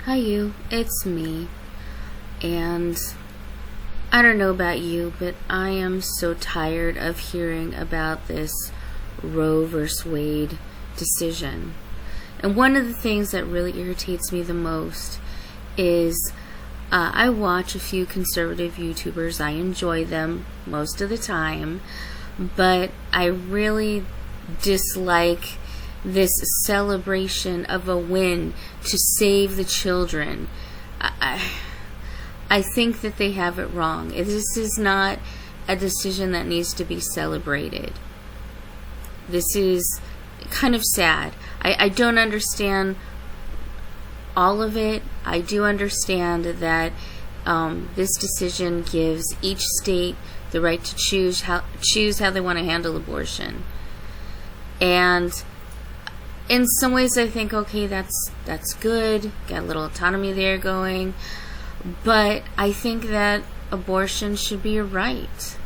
Hi, you. It's me. And I don't know about you, but I am so tired of hearing about this Roe vs. Wade decision. And one of the things that really irritates me the most is I watch a few conservative YouTubers. I enjoy them most of the time, but I really dislike this celebration of a win to save the children. I think that they have it wrong. This is not a decision that needs to be celebrated. This is kind of sad. I don't understand all of it. I do understand that this decision gives each state the right to choose how they want to handle abortion. And in some ways I think, okay, that's good. Got a little autonomy there going. But I think that abortion should be a right.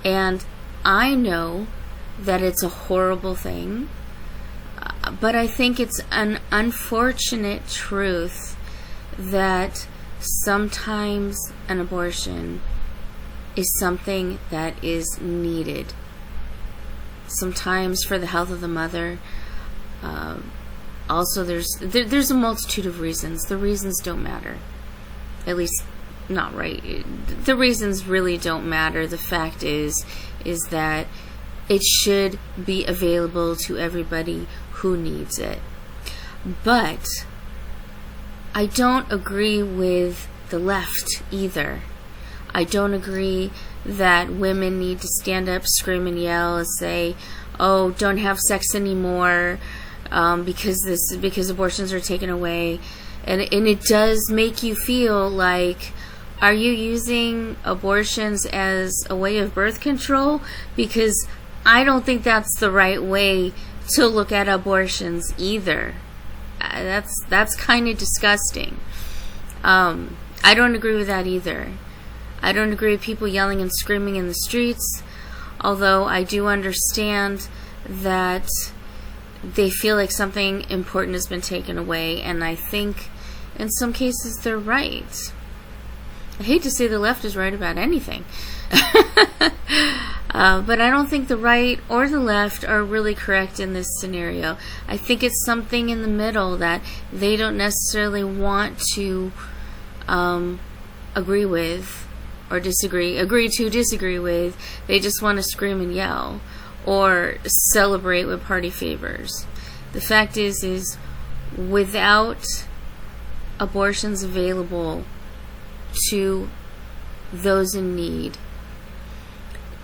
And I know that it's a horrible thing, but I think it's an unfortunate truth that sometimes an abortion is something that is needed. Sometimes for the health of the mother. Also, there's a multitude of reasons. The reasons don't matter. At least, not right. The reasons really don't matter. The fact is that it should be available to everybody who needs it. But I don't agree with the left either. I don't agree that women need to stand up, scream and yell and say, oh, don't have sex anymore because abortions are taken away. And it does make you feel like, are you using abortions as a way of birth control? Because I don't think that's the right way to look at abortions either. That's kind of disgusting. I don't agree with that either. I don't agree with people yelling and screaming in the streets, although I do understand that they feel like something important has been taken away, and I think in some cases they're right. I hate to say the left is right about anything. But I don't think the right or the left are really correct in this scenario. I think it's something in the middle that they don't necessarily want to agree with or agree to disagree with. They just want to scream and yell or celebrate with party favors. The fact is without abortions available to those in need,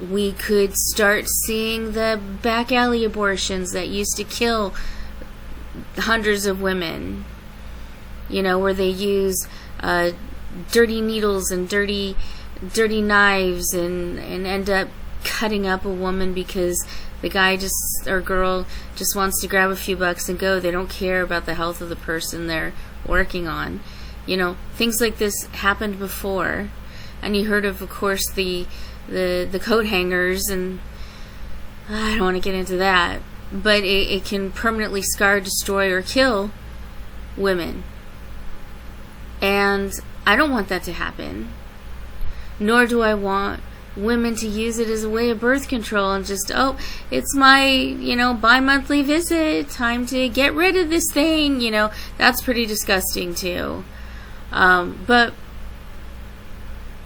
we could start seeing the back alley abortions that used to kill hundreds of women, where they use dirty needles and dirty knives and end up cutting up a woman because the guy or girl just wants to grab a few bucks and go. They don't care about the health of the person they're working on. Things like this happened before, and you heard of course, the coat hangers, and I don't want to get into that, but it can permanently scar, destroy, or kill women. And I don't want that to happen. Nor do I want women to use it as a way of birth control and just, oh, it's my, bi-monthly visit, time to get rid of this thing, that's pretty disgusting too. But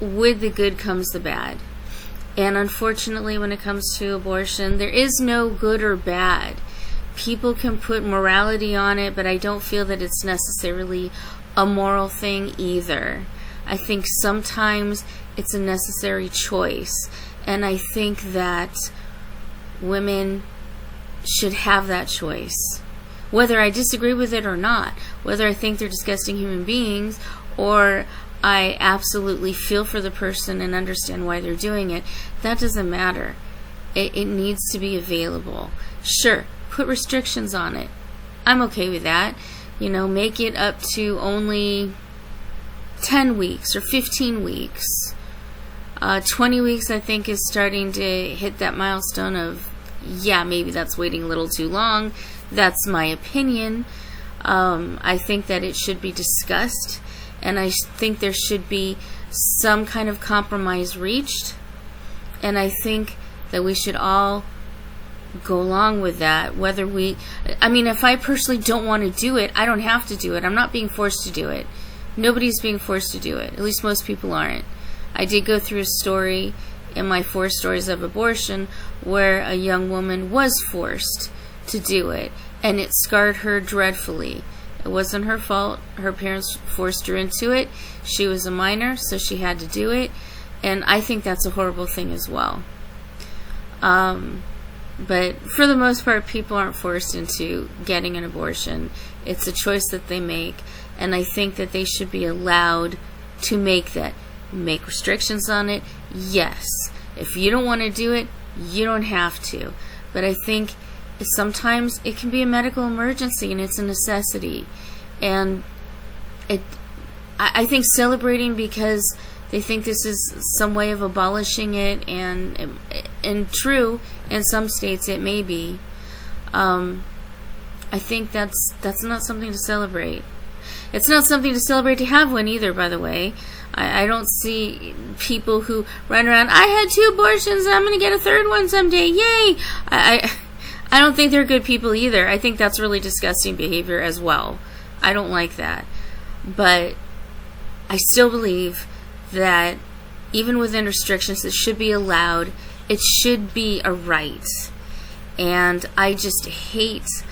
with the good comes the bad. And unfortunately, when it comes to abortion, there is no good or bad. People can put morality on it, but I don't feel that it's necessarily a moral thing either. I think sometimes it's a necessary choice, and I think that women should have that choice. Whether I disagree with it or not, whether I think they're disgusting human beings, or I absolutely feel for the person and understand why they're doing it, that doesn't matter. It needs to be available. Sure, put restrictions on it. I'm okay with that. Make it up to only 10 weeks or 15 weeks. 20 weeks, I think, is starting to hit that milestone of, yeah, maybe that's waiting a little too long. That's my opinion. I think that it should be discussed, and I think there should be some kind of compromise reached, and I think that we should all go along with that. If I personally don't want to do it, I don't have to do it. I'm not being forced to do it. Nobody's being forced to do it. At least most people aren't. I did go through a story in my 4 stories of abortion where a young woman was forced to do it, and it scarred her dreadfully. It wasn't her fault. Her parents forced her into it. She was a minor, so she had to do it, and I think that's a horrible thing as well. But for the most part, people aren't forced into getting an abortion. It's a choice that they make, and I think that they should be allowed to make that. Make restrictions on it, yes. If you don't want to do it, you don't have to. But I think sometimes it can be a medical emergency and it's a necessity. And I think celebrating because they think this is some way of abolishing it, and true, in some states it may be. I think that's not something to celebrate. It's not something to celebrate to have one either, by the way. I don't see people who run around, I had 2 abortions and I'm going to get a 3rd one someday, yay! I don't think they're good people either. I think that's really disgusting behavior as well. I don't like that. But I still believe that even within restrictions, it should be allowed. It should be a right. And I just hate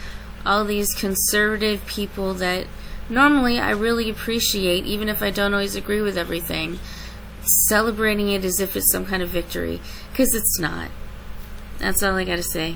all these conservative people that normally I really appreciate, even if I don't always agree with everything, celebrating it as if it's some kind of victory, because it's not. That's all I gotta say.